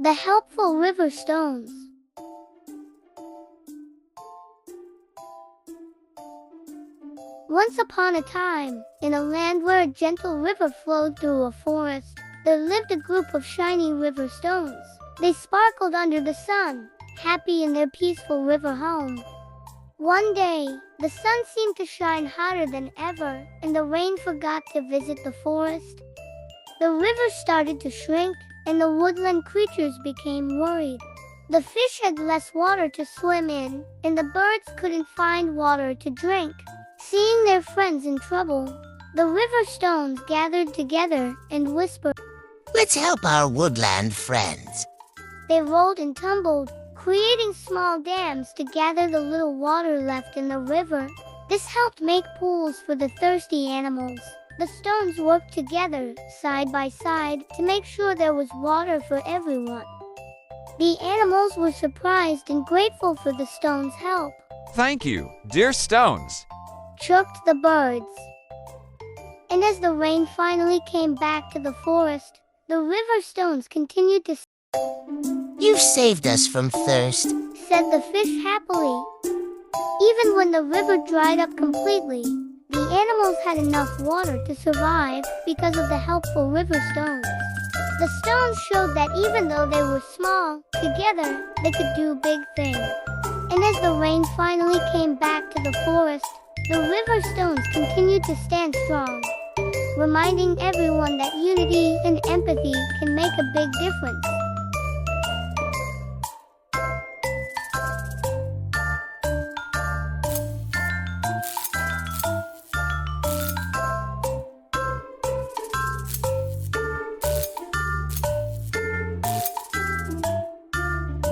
The helpful river stones. Once upon a time, in a land where a gentle river flowed through a forest, there lived a group of shiny river stones. They sparkled under the sun, happy in their peaceful river home. One day, the sun seemed to shine hotter than ever, and the rain forgot to visit the forest. The river started to shrink, and the woodland creatures became worried. The fish had less water to swim in, and the birds couldn't find water to drink. Seeing their friends in trouble, the river stones gathered together and whispered, "Let's help our woodland friends." They rolled and tumbled, creating small dams to gather the little water left in the river. This helped make pools for the thirsty animals. The stones worked together, side by side, to make sure there was water for everyone. The animals were surprised and grateful for the stones' help. "Thank you, dear stones," chirped the birds. And as the rain finally came back to the forest, the river stones continued to "You've saved us from thirst," said the fish happily. Even when the river dried up completely, the animals had enough water to survive because of the helpful river stones. The stones showed that even though they were small, together, they could do big things. And as the rain finally came back to the forest, the river stones continued to stand strong, reminding everyone that unity and empathy can make a big difference.